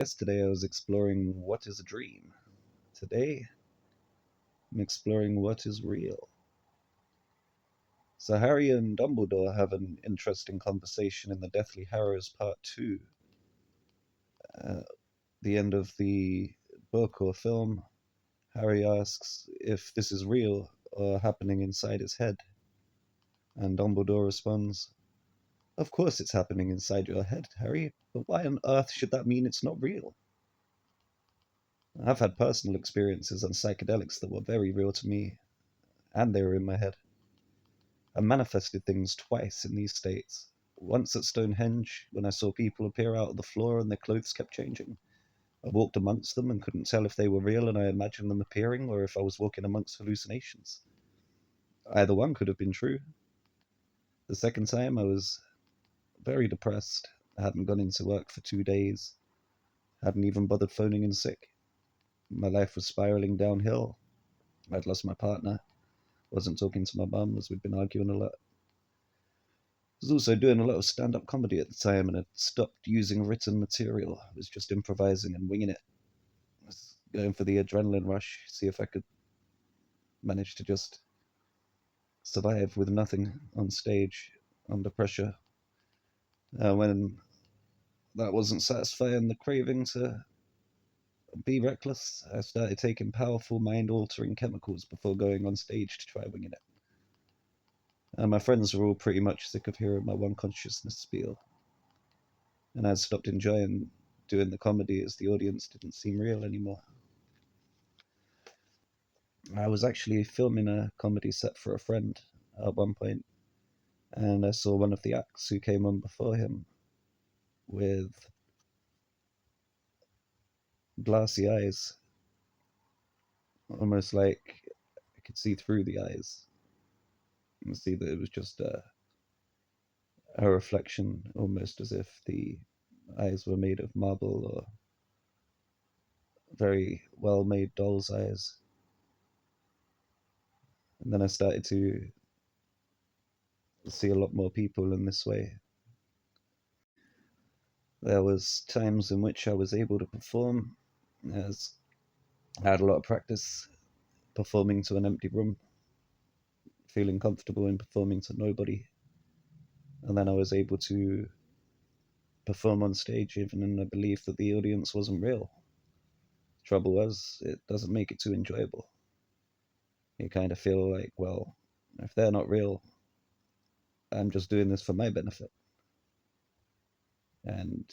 Yesterday I was exploring what is a dream. Today I'm exploring what is real. So Harry and Dumbledore have an interesting conversation in the Deathly Hallows Part 2. At the end of the book or film, Harry asks if this is real or happening inside his head. And Dumbledore responds, "Of course it's happening inside your head, Harry, but why on earth should that mean it's not real?" I've had personal experiences on psychedelics that were very real to me, and they were in my head. I manifested things twice in these states. Once at Stonehenge, when I saw people appear out of the floor and their clothes kept changing. I walked amongst them and couldn't tell if they were real and I imagined them appearing or if I was walking amongst hallucinations. Either one could have been true. The second time, I was very depressed. I hadn't gone into work for 2 days, hadn't even bothered phoning in sick. My life was spiraling downhill. I'd lost my partner, wasn't talking to my mum as we'd been arguing a lot. Was also doing a lot of stand-up comedy at the time and had stopped using written material. I was just improvising and winging it. I was going for the adrenaline rush, see if I could manage to just survive with nothing on stage under pressure. When that wasn't satisfying the craving to be reckless, I started taking powerful mind-altering chemicals before going on stage to try winging it. My friends were all pretty much sick of hearing my one consciousness spiel, and I'd stopped enjoying doing the comedy as the audience didn't seem real anymore. I was actually filming a comedy set for a friend at one point, and I saw one of the acts who came on before him with glassy eyes, almost like I could see through the eyes and see that it was just a reflection, almost as if the eyes were made of marble or very well made doll's eyes. And then I started to see a lot more people in this way. There was times in which I was able to perform, as I had a lot of practice performing to an empty room, feeling comfortable in performing to nobody. And then I was able to perform on stage even in the belief that the audience wasn't real. Trouble was, it doesn't make it too enjoyable. You kind of feel like, well, if they're not real, I'm just doing this for my benefit. And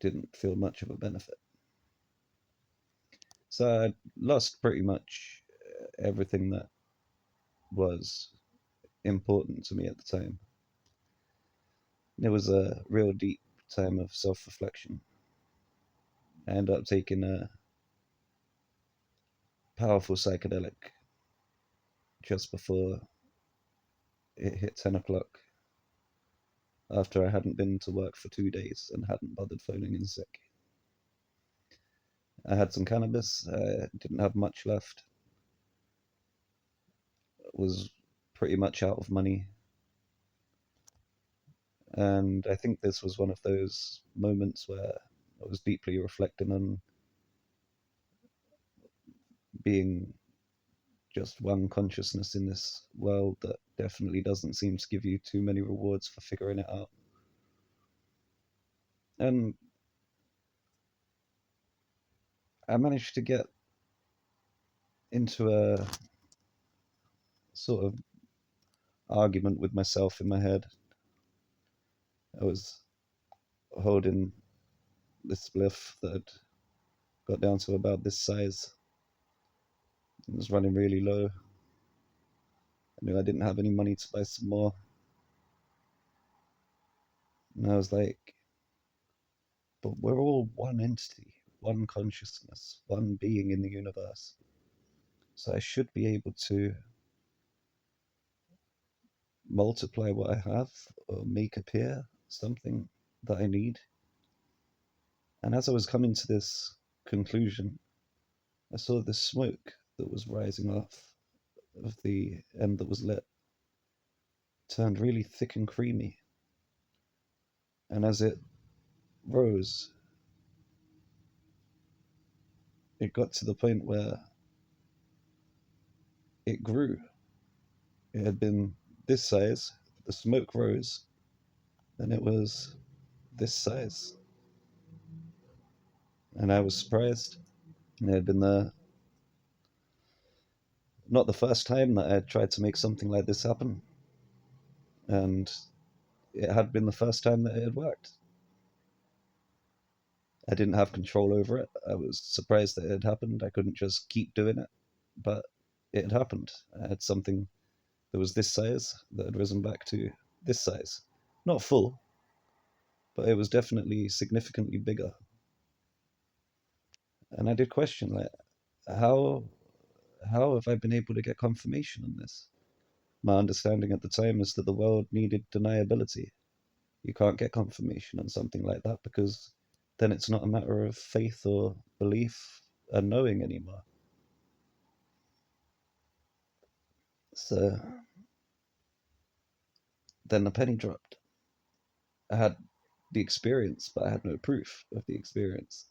didn't feel much of a benefit. So I lost pretty much everything that was important to me at the time. It was a real deep time of self reflection. I ended up taking a powerful psychedelic just before it hit 10 o'clock, after I hadn't been to work for 2 days and hadn't bothered phoning in sick. I had some cannabis, I didn't have much left, was pretty much out of money, and I think this was one of those moments where I was deeply reflecting on being just one consciousness in this world that definitely doesn't seem to give you too many rewards for figuring it out. And I managed to get into a sort of argument with myself in my head. I was holding this spliff that had got down to about this size. It was running really low. I knew I didn't have any money to buy some more. And I was like, but we're all one entity, one consciousness, one being in the universe. So I should be able to multiply what I have or make appear something that I need. And as I was coming to this conclusion, I saw this smoke that was rising off of the end that was lit turned really thick and creamy. And as it rose, it got to the point where it grew. It had been this size, the smoke rose, and it was this size. And I was surprised. It had been not the first time that I had tried to make something like this happen, and it had been the first time that it had worked. I didn't have control over it. I was surprised that it had happened. I couldn't just keep doing it, but it had happened. I had something that was this size that had risen back to this size. Not full, but it was definitely significantly bigger. And I did question, like, how how have I been able to get confirmation on this? My understanding at the time is that the world needed deniability. You can't get confirmation on something like that because then it's not a matter of faith or belief and knowing anymore. So then the penny dropped. I had the experience, but I had no proof of the experience.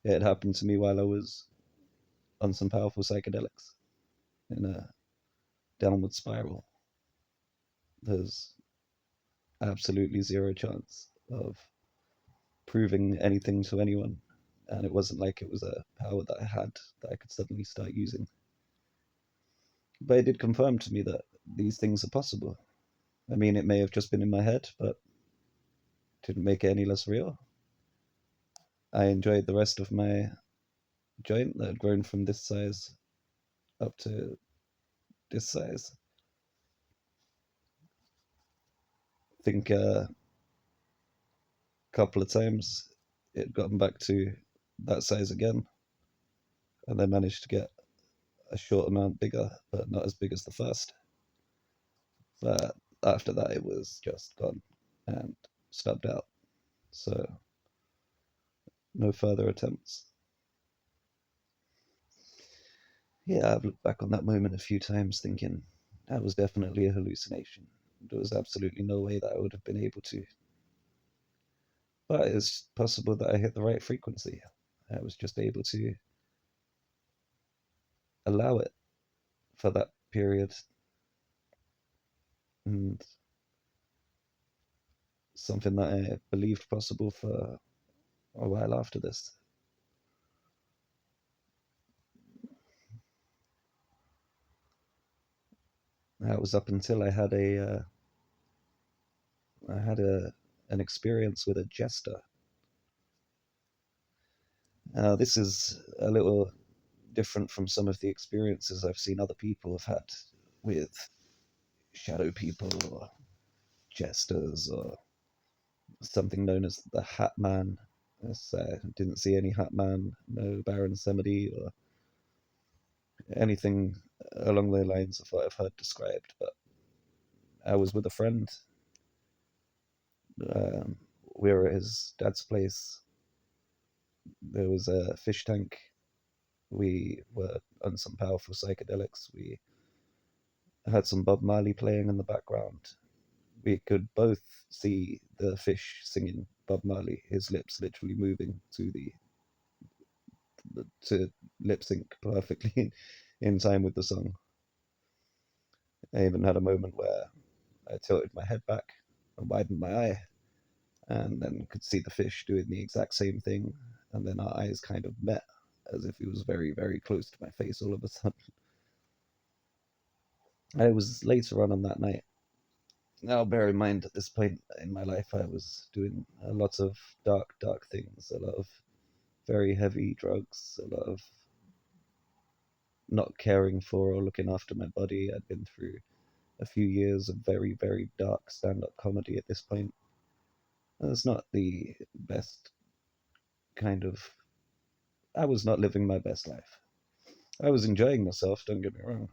It had happened to me while I was on some powerful psychedelics in a downward spiral. There's absolutely zero chance of proving anything to anyone. And it wasn't like it was a power that I had that I could suddenly start using. But it did confirm to me that these things are possible. I mean, it may have just been in my head, but it didn't make it any less real. I enjoyed the rest of my joint that had grown from this size up to this size. I think a couple of times it had gotten back to that size again, and I managed to get a short amount bigger, but not as big as the first. But after that, it was just gone and stubbed out. So no further attempts. Yeah, I've looked back on that moment a few times thinking that was definitely a hallucination. There was absolutely no way that I would have been able to. But it's possible that I hit the right frequency. I was just able to allow it for that period, and something that I believed possible for a while after this. That was up until I had an experience with a jester. This is a little different from some of the experiences I've seen other people have had with shadow people or jesters or something known as the Hat Man. I didn't see any Hat Man, no Baron Samedi or anything along the lines of what I've heard described. But I was with a friend. Um, we were at his dad's place. There was a fish tank. We were on some powerful psychedelics. We had some Bob Marley playing in the background. We could both see the fish singing Bob Marley, his lips literally moving to lip sync perfectly in time with the song. I even had a moment where I tilted my head back and widened my eye, and then could see the fish doing the exact same thing, and then our eyes kind of met as if he was very, very close to my face all of a sudden. I was later on that night. Now, bear in mind, at this point in my life, I was doing a lot of dark, dark things, a lot of very heavy drugs, a lot of not caring for or looking after my body. I'd been through a few years of very, very dark stand up comedy at this point. And it's not the best kind of. I was not living my best life. I was enjoying myself, don't get me wrong,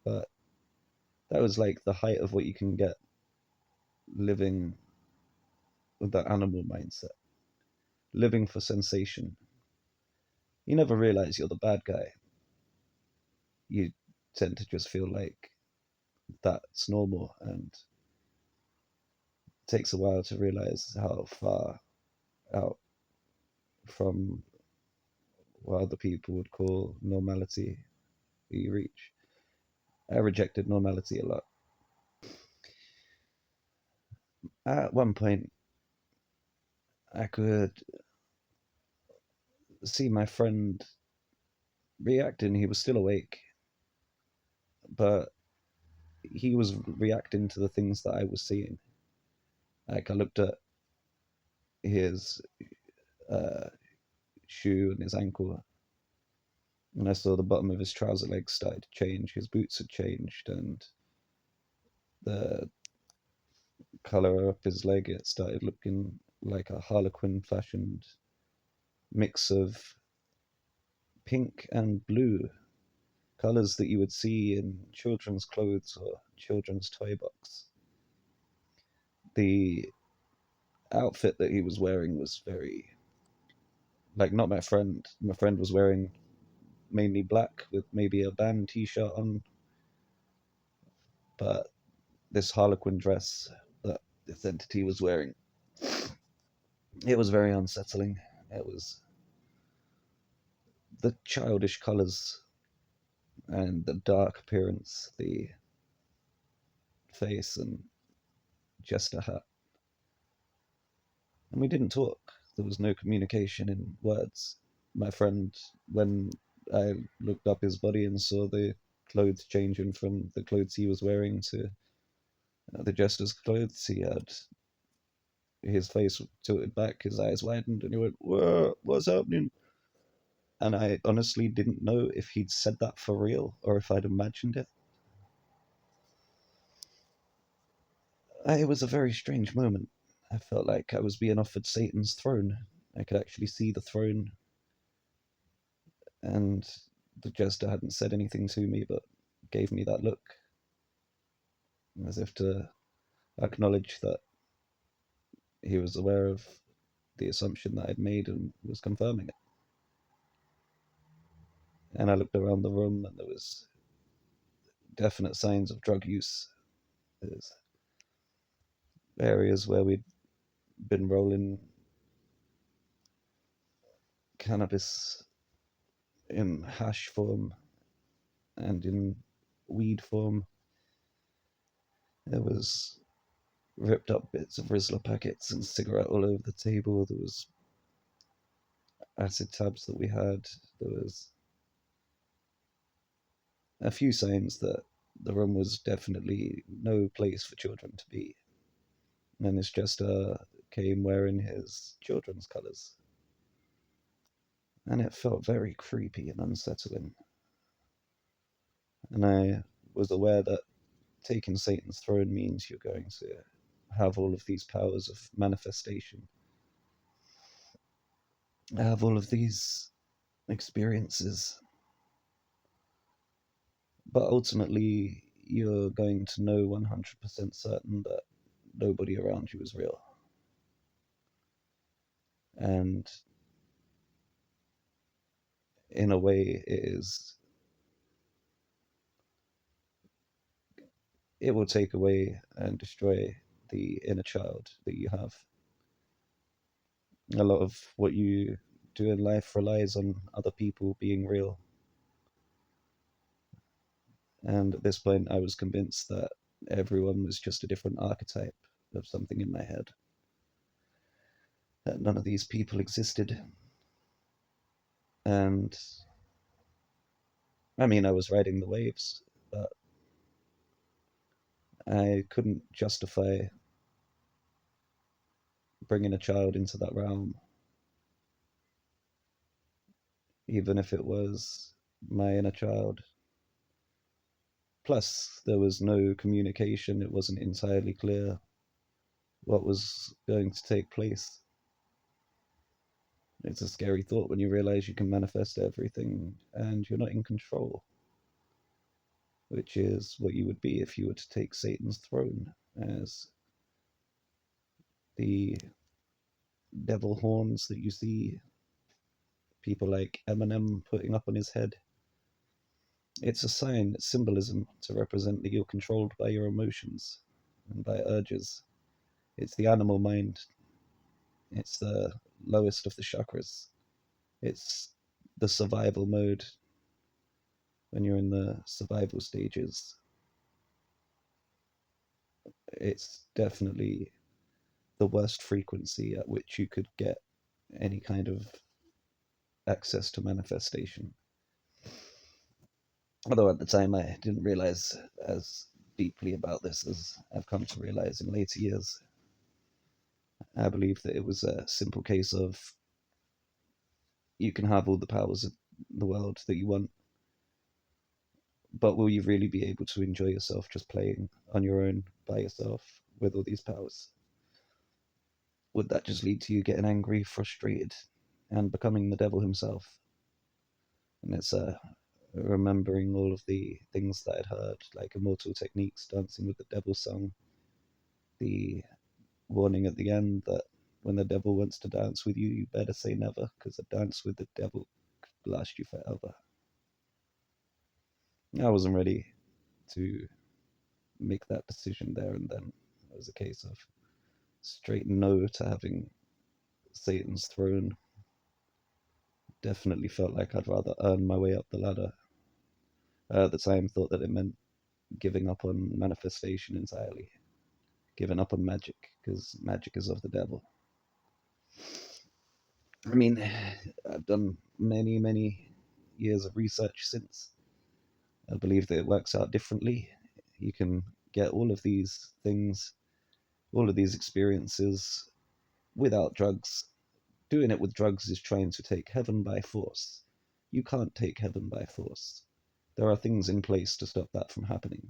but that was like the height of what you can get living with that animal mindset, living for sensation. You never realize you're the bad guy. You tend to just feel like that's normal, and it takes a while to realize how far out from what other people would call normality you reach. I rejected normality a lot. At one point, I could see my friend reacting. He was still awake, but he was reacting to the things that I was seeing. Like I looked at his uh, shoe and his ankle, and I saw the bottom of his trouser legs started to change. His boots had changed, and the color up his leg it started looking like a harlequin fashioned mix of pink and blue, colors that you would see in children's clothes or children's toy box. The outfit that he was wearing was very, like, not my friend. My friend was wearing mainly black with maybe a band t-shirt on, but this harlequin dress that this entity was wearing, it was very unsettling. It was the childish colors and the dark appearance, the face, and just a hat. And we didn't talk. There was no communication in words. My friend, when I looked up his body and saw the clothes changing from the clothes he was wearing to the jester's clothes, he had his face tilted back, his eyes widened, and he went, "What's happening?" And I honestly didn't know if he'd said that for real or if I'd imagined it. It was a very strange moment. I felt like I was being offered Satan's throne. I could actually see the throne, and the jester hadn't said anything to me but gave me that look as if to acknowledge that he was aware of the assumption that I'd made and was confirming it. And I looked around the room and there was definite signs of drug use. There's areas where we'd been rolling cannabis in hash form and in weed form. There was ripped up bits of Rizzler packets and cigarette all over the table. There was acid tabs that we had. There was a few signs that the room was definitely no place for children to be. And this jester came wearing his children's colours. And it felt very creepy and unsettling. And I was aware that taking Satan's throne means you're going to have all of these powers of manifestation, have all of these experiences, but ultimately you're going to know 100% certain that nobody around you is real. And in a way, it will take away and destroy the inner child that you have. A lot of what you do in life relies on other people being real. And at this point, I was convinced that everyone was just a different archetype of something in my head, that none of these people existed. And I mean, I was riding the waves, but I couldn't justify bringing a child into that realm, even if it was my inner child. Plus, there was no communication, it wasn't entirely clear what was going to take place. It's a scary thought when you realize you can manifest everything and you're not in control, which is what you would be if you were to take Satan's throne as the devil horns that you see people like Eminem putting up on his head. It's a sign, it's symbolism to represent that you're controlled by your emotions and by urges. It's the animal mind. It's the lowest of the chakras. It's the survival mode, when you're in the survival stages, it's definitely the worst frequency at which you could get any kind of access to manifestation. Although at the time I didn't realize as deeply about this as I've come to realize in later years. I believe that it was a simple case of you can have all the powers of the world that you want, but will you really be able to enjoy yourself just playing on your own by yourself with all these powers? Would that just lead to you getting angry, frustrated, and becoming the devil himself? And it's remembering all of the things that I'd heard, like Immortal Techniques, Dancing with the Devil song, the warning at the end that when the devil wants to dance with you, you better say never, because a dance with the devil could last you forever. I wasn't ready to make that decision there and then. It was a case of straight no to having Satan's throne. Definitely felt like I'd rather earn my way up the ladder. I at the time thought that it meant giving up on manifestation entirely, giving up on magic, because magic is of the devil. I mean, I've done many, many years of research since. I believe that it works out differently. You can get all of these things, all of these experiences without drugs. Doing it with drugs is trying to take heaven by force. You can't take heaven by force. There are things in place to stop that from happening.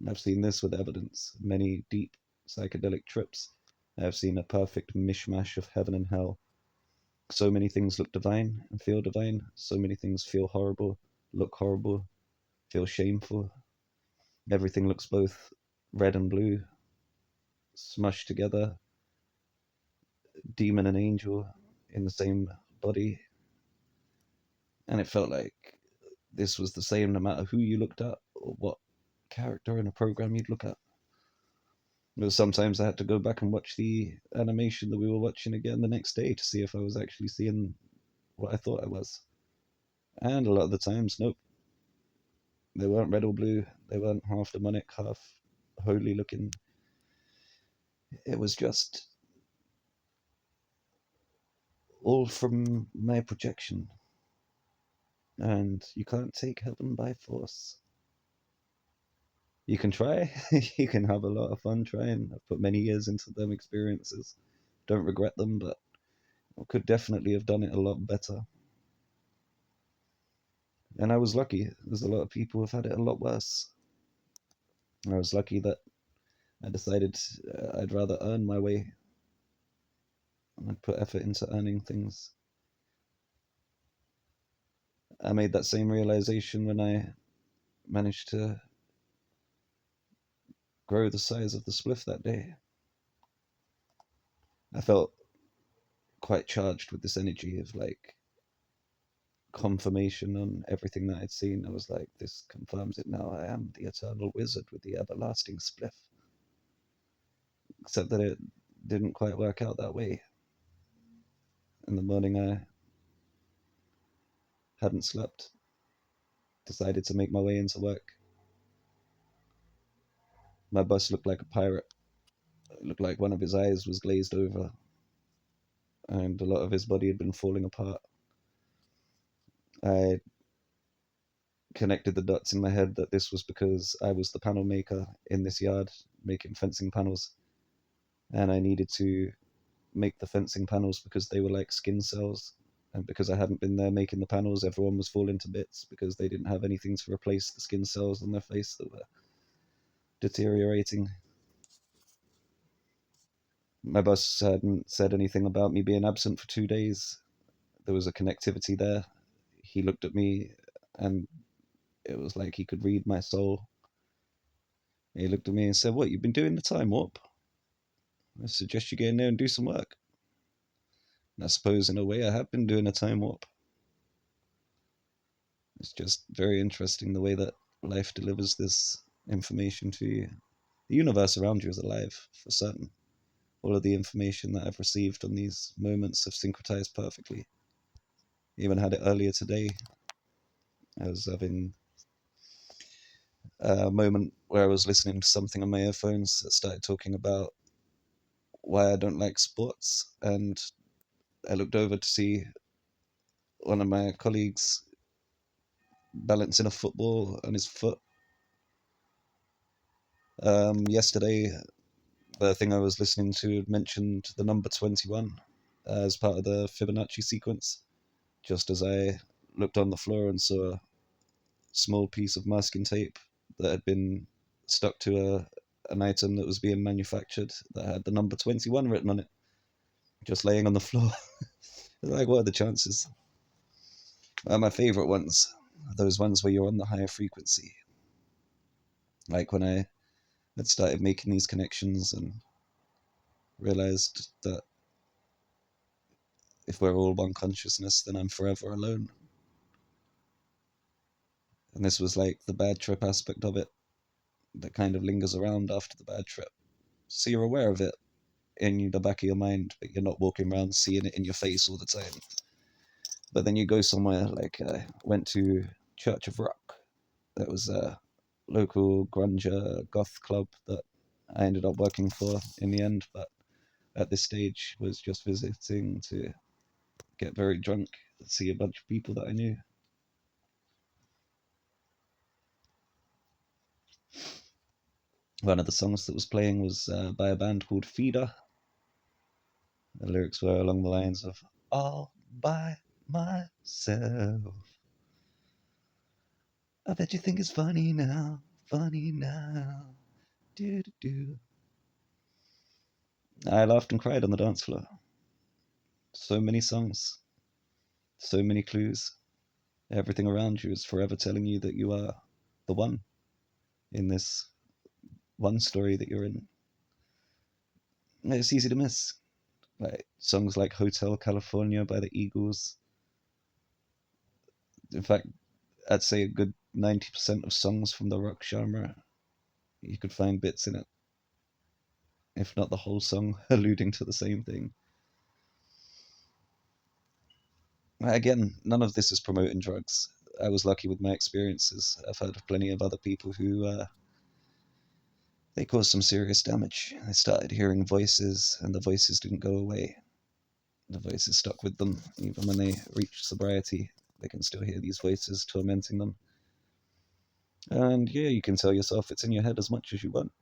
And I've seen this with evidence. Many deep psychedelic trips. I've seen a perfect mishmash of heaven and hell. So many things look divine and feel divine. So many things feel horrible, look horrible, feel shameful. Everything looks both red and blue, smushed together, demon and angel in the same body. And it felt like this was the same no matter who you looked at or what character in a program you'd look at. But sometimes I had to go back and watch the animation that we were watching again the next day to see if I was actually seeing what I thought I was. And a lot of the times, nope. They weren't red or blue. They weren't half demonic, half holy looking. It was just all from my projection. And you can't take heaven by force. You can try. You can have a lot of fun trying. I've put many years into them experiences. Don't regret them, but I could definitely have done it a lot better. And I was lucky. There's a lot of people who've had it a lot worse. I was lucky that I decided I'd rather earn my way. I'd put effort into earning things. I made that same realization when I managed to grow the size of the spliff that day. I felt quite charged with this energy of like confirmation on everything that I'd seen. I was like, this confirms it now. I am the eternal wizard with the everlasting spliff. Except that it didn't quite work out that way. In the morning, I hadn't slept. Decided to make my way into work. My boss looked like a pirate. It looked like one of his eyes was glazed over, and a lot of his body had been falling apart. I connected the dots in my head that this was because I was the panel maker in this yard making fencing panels, and I needed to make the fencing panels because they were like skin cells. And because I hadn't been there making the panels, everyone was falling to bits because they didn't have anything to replace the skin cells on their face that were deteriorating. My boss hadn't said anything about me being absent for 2 days. There was a connectivity there. He looked at me and it was like he could read my soul. He looked at me and said, "What, you've been doing the time warp? I suggest you get in there and do some work." And I suppose in a way I have been doing a time warp. It's just very interesting the way that life delivers this information to you. The universe around you is alive, for certain. All of the information that I've received on these moments have syncretized perfectly. Even had it earlier today. I was having a moment where I was listening to something on my earphones that started talking about why I don't like sports, and I looked over to see one of my colleagues balancing a football on his foot. Yesterday, the thing I was listening to mentioned the number 21 as part of the Fibonacci sequence, just as I looked on the floor and saw a small piece of masking tape that had been stuck to an item that was being manufactured that had the number 21 written on it, just laying on the floor. Like, what are the chances? My favorite ones are those ones where you're on the higher frequency. Like when I had started making these connections and realized that if we're all one consciousness, then I'm forever alone. And this was like the bad trip aspect of it that kind of lingers around after the bad trip. So you're aware of it in the back of your mind, but you're not walking around seeing it in your face all the time. But then you go somewhere, like I went to Church of Rock. That was a local grunge goth club that I ended up working for in the end, but at this stage was just visiting to get very drunk, see a bunch of people that I knew. One of the songs that was playing was by a band called Feeder. The lyrics were along the lines of "All by myself. I bet you think it's funny now, funny now. Do do do." I laughed and cried on the dance floor. So many songs, so many clues. Everything around you is forever telling you that you are the one in this one story that you're in. It's easy to miss. Like songs like Hotel California by the Eagles. In fact, I'd say a good 90% of songs from the rock genre, you could find bits in it, if not the whole song, alluding to the same thing. Again, none of this is promoting drugs. I was lucky with my experiences. I've heard of plenty of other people who they caused some serious damage. They started hearing voices, and the voices didn't go away. The voices stuck with them even when they reached sobriety. They can still hear these voices tormenting them. And yeah, you can tell yourself it's in your head as much as you want.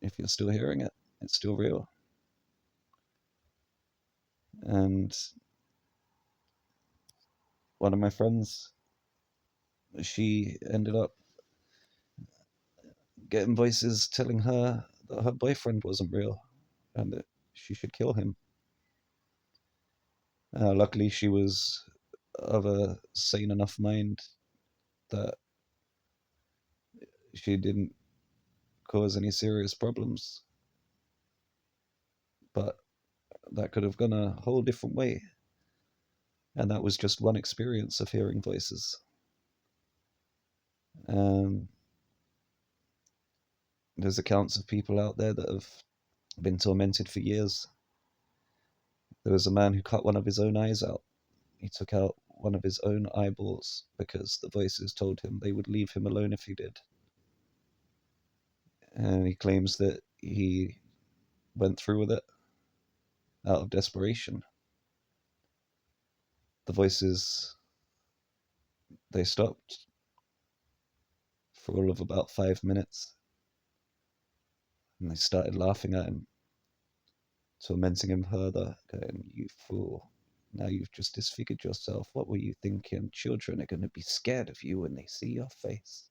If you're still hearing it, it's still real. And one of my friends, she ended up getting voices telling her that her boyfriend wasn't real and that she should kill him. Luckily, she was of a sane enough mind that she didn't cause any serious problems, but that could have gone a whole different way. And that was just one experience of hearing voices. Um, there's accounts of people out there that have been tormented for years. There was a man who cut one of his own eyes out. He took out one of his own eyeballs because the voices told him they would leave him alone if he did. And he claims that he went through with it out of desperation. The voices, they stopped for all of about 5 minutes, and they started laughing at him, tormenting him further, going, "You fool. Now you've just disfigured yourself. What were you thinking? Children are going to be scared of you when they see your face."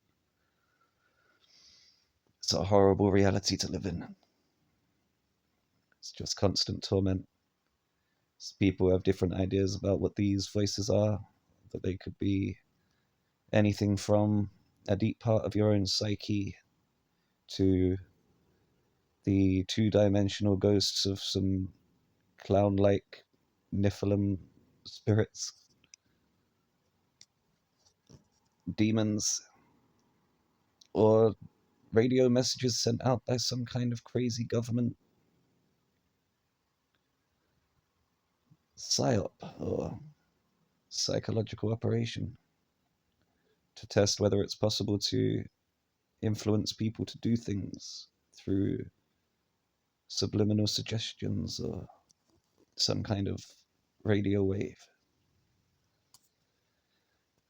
It's a horrible reality to live in. It's just constant torment. People have different ideas about what these voices are, that they could be anything from a deep part of your own psyche to the two-dimensional ghosts of some clown-like Nephilim spirits, demons, or radio messages sent out by some kind of crazy government psyop, or psychological operation to test whether it's possible to influence people to do things through subliminal suggestions or some kind of radio wave.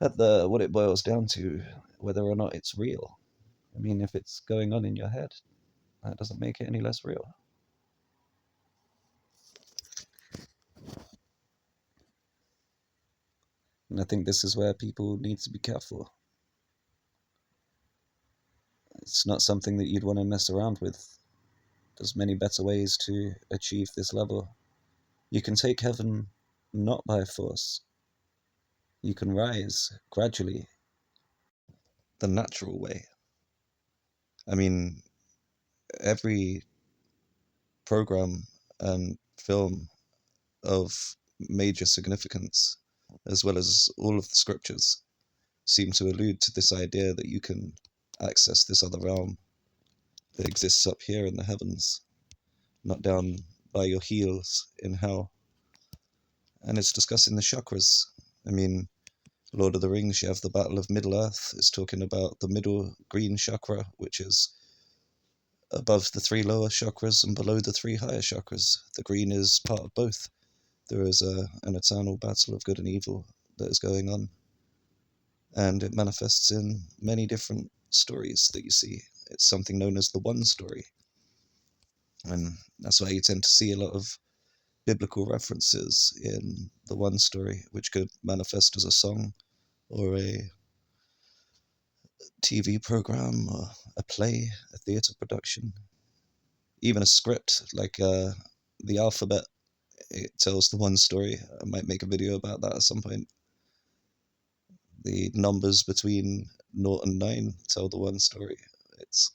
At what it boils down to, whether or not it's real. I mean, if it's going on in your head, that doesn't make it any less real. And I think this is where people need to be careful. It's not something that you'd want to mess around with. There's many better ways to achieve this level. You can take heaven not by force. You can rise gradually, the natural way. I mean, every program and film of major significance, as well as all of the scriptures, seem to allude to this idea that you can access this other realm that exists up here in the heavens, not down by your heels in hell. And it's discussing the chakras. I mean, Lord of the Rings, you have the Battle of Middle-earth. It's talking about the middle green chakra, which is above the three lower chakras and below the three higher chakras. The green is part of both. There is an eternal battle of good and evil that is going on. And it manifests in many different stories that you see. It's something known as the one story. And that's why you tend to see a lot of biblical references in the one story, which could manifest as a song or a TV program or a play, a theatre production, even a script like the alphabet. It tells the one story. I might make a video about that at some point. The numbers between 0 and 9 tell the one story. It's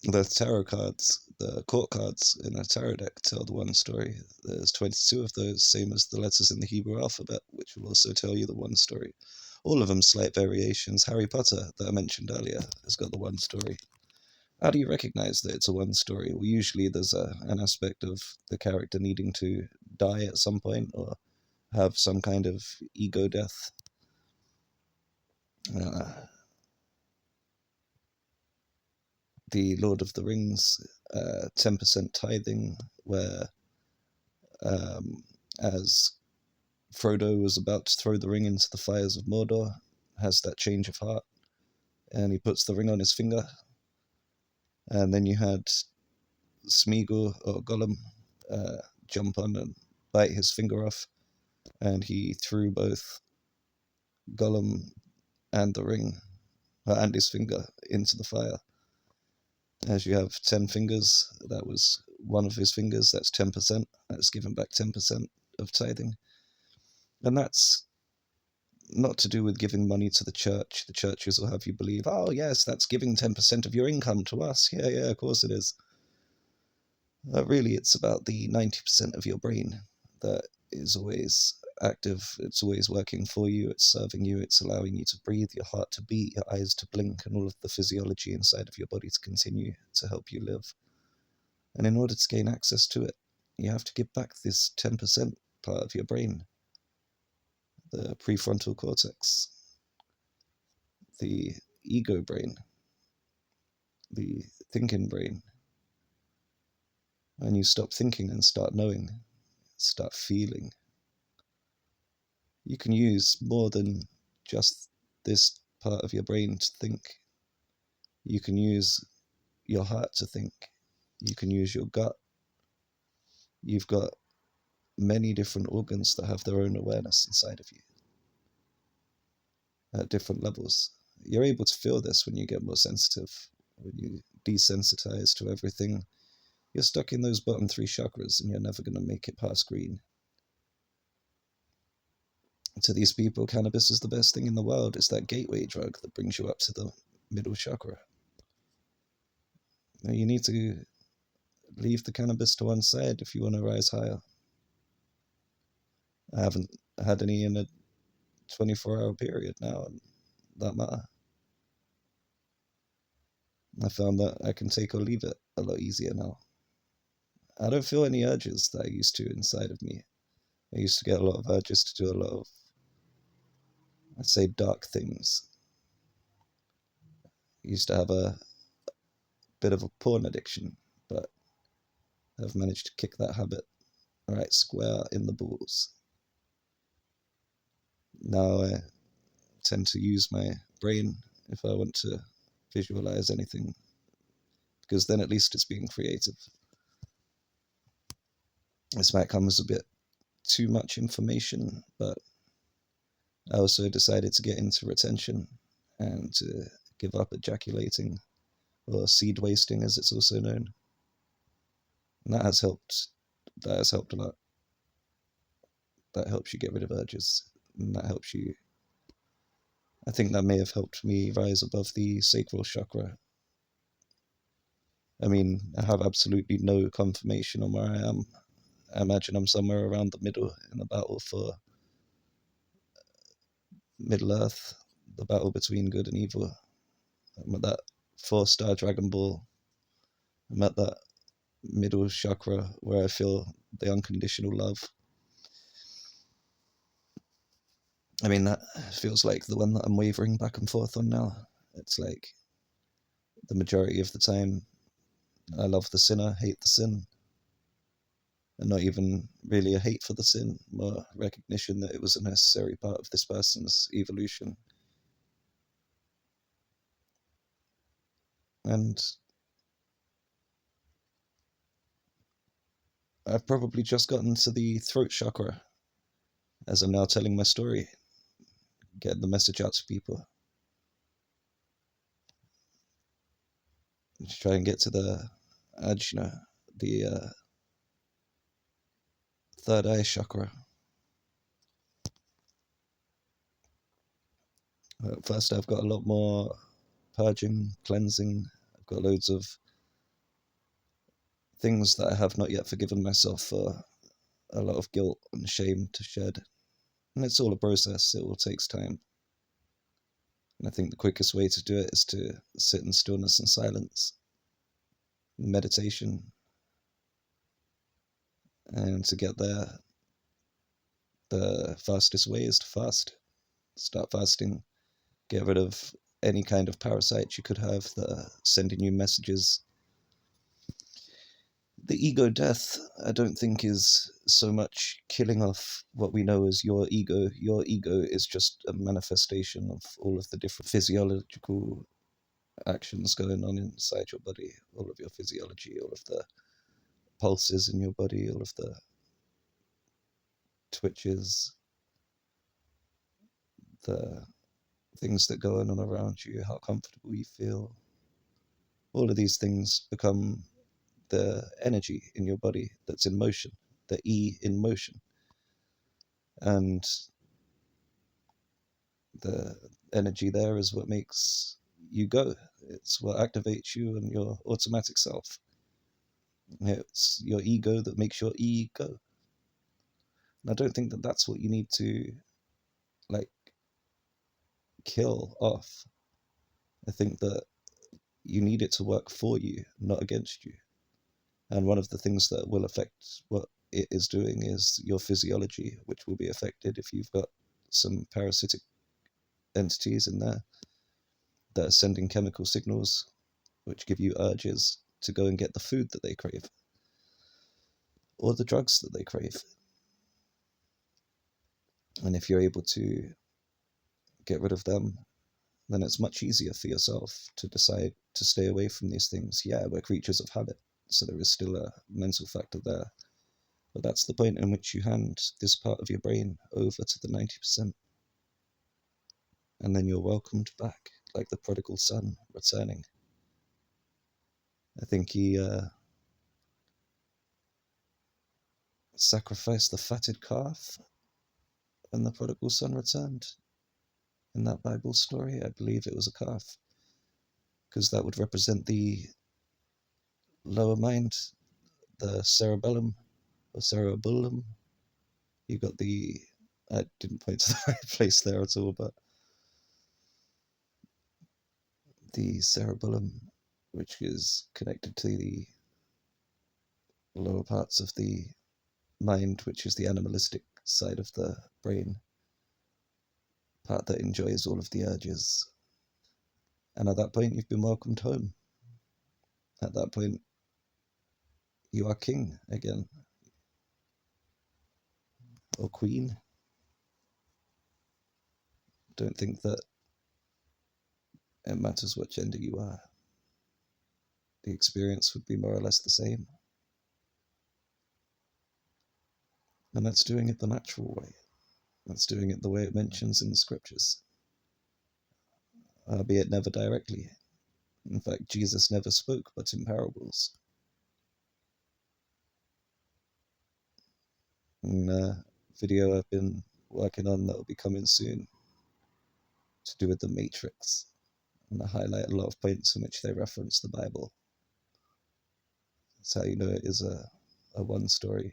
the tarot cards, the court cards in a tarot deck tell the one story. There's 22 of those, same as the letters in the Hebrew alphabet, which will also tell you the one story. All of them slight variations. Harry Potter, that I mentioned earlier, has got the one story. How do you recognize that it's a one story? Well, usually there's an aspect of the character needing to die at some point or have some kind of ego death. The Lord of the Rings 10% tithing, where as Frodo was about to throw the ring into the fires of Mordor, has that change of heart, and he puts the ring on his finger. And then you had Smeagol or Gollum jump on and bite his finger off, and he threw both Gollum and the ring, and his finger, into the fire. As you have 10 fingers, that was one of his fingers, that's 10%, that's given back 10% of tithing. And that's not to do with giving money to the church. The churches will have you believe, oh yes, that's giving 10% of your income to us. Yeah, of course it is. Really, it's about the 90% of your brain that is always active. It's always working for you. It's serving you. It's allowing you to breathe, your heart to beat, your eyes to blink, and all of the physiology inside of your body to continue to help you live. And in order to gain access to it, you have to give back this 10% part of your brain, the prefrontal cortex, the ego brain, the thinking brain. And you stop thinking and start knowing, start feeling. You can use more than just this part of your brain to think. You can use your heart to think. You can use your gut. You've got many different organs that have their own awareness inside of you at different levels. You're able to feel this when you get more sensitive, when you desensitize to everything. You're stuck in those bottom 3 chakras and you're never going to make it past green. To these people, cannabis is the best thing in the world. It's that gateway drug that brings you up to the middle chakra. Now, you need to leave the cannabis to one side if you want to rise higher. I haven't had any in a 24-hour period now, and that matter. I found that I can take or leave it a lot easier now. I don't feel any urges that I used to inside of me. I used to get a lot of urges to do a lot of, I'd say, dark things. I used to have a bit of a porn addiction, but I've managed to kick that habit right square in the balls. Now I tend to use my brain if I want to visualize anything, because then at least it's being creative. This might come as a bit too much information, but I also decided to get into retention and to give up ejaculating, or seed wasting as it's also known. And that has helped. That has helped a lot. That helps you get rid of urges. And that helps you. I think that may have helped me rise above the sacral chakra. I mean, I have absolutely no confirmation on where I am. I imagine I'm somewhere around the middle in the battle for Middle Earth, the battle between good and evil. I'm at that 4-star Dragon Ball. I'm at that middle chakra where I feel the unconditional love. I mean, that feels like the one that I'm wavering back and forth on now. It's like the majority of the time, I love the sinner, hate the sin. And not even really a hate for the sin, more recognition that it was a necessary part of this person's evolution. And I've probably just gotten to the throat chakra as I'm now telling my story, getting the message out to people. To try and get to the ajna, the third eye chakra. First, I've got a lot more purging, cleansing. I've got loads of things that I have not yet forgiven myself for, a lot of guilt and shame to shed. And it's all a process, it all takes time. And I think the quickest way to do it is to sit in stillness and silence, meditation. And to get there, the fastest way is to fast. Start fasting, get rid of any kind of parasites you could have that are sending you messages. The ego death, I don't think, is so much killing off what we know as your ego. Your ego is just a manifestation of all of the different physiological actions going on inside your body, all of your physiology, all of the pulses in your body, all of the twitches, the things that go on around you, how comfortable you feel. All of these things become the energy in your body that's in motion, the E in motion. And the energy there is what makes you go. It's what activates you and your automatic self. It's your ego that makes your ego. And I don't think that that's what you need to, like, kill off. I think that you need it to work for you, not against you. And one of the things that will affect what it is doing is your physiology, which will be affected if you've got some parasitic entities in there that are sending chemical signals which give you urges to go and get the food that they crave or the drugs that they crave. And if you're able to get rid of them, then it's much easier for yourself to decide to stay away from these things. Yeah, we're creatures of habit, so there is still a mental factor there. But that's the point in which you hand this part of your brain over to the 90%. And then you're welcomed back, like the prodigal son returning. I think he sacrificed the fatted calf when the prodigal son returned. In that Bible story, I believe it was a calf, because that would represent the lower mind, the cerebellum, or cerebellum. You got the, I didn't point to the right place there at all, but the cerebellum, which is connected to the lower parts of the mind, which is the animalistic side of the brain, part that enjoys all of the urges. And at that point, you've been welcomed home. At that point, you are king again, or queen. Don't think that it matters what gender you are. The experience would be more or less the same. And that's doing it the natural way. That's doing it the way it mentions in the scriptures, albeit never directly. In fact, Jesus never spoke but in parables. In a video I've been working on that will be coming soon to do with the Matrix, and I highlight a lot of points in which they reference the Bible. That's how you know it is a one-story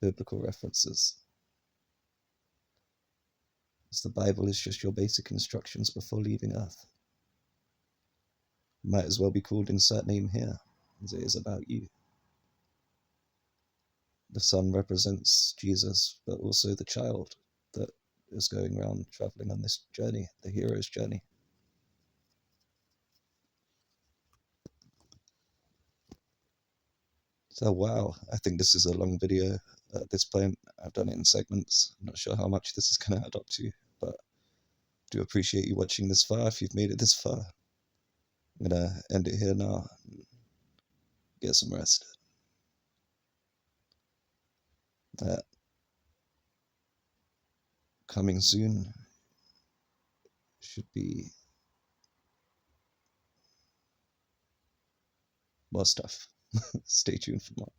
biblical references. As the Bible is just your basic instructions before leaving Earth. Might as well be called Insert Name Here, as it is about you. The sun represents Jesus, but also the child that is going around traveling on this journey, the hero's journey. So wow, I think this is a long video at this point. I've done it in segments. I'm not sure how much this is going to add up to, but I do appreciate you watching this far if you've made it this far. I'm going to end it here now and get some rest. Coming soon should be more stuff. Stay tuned for more.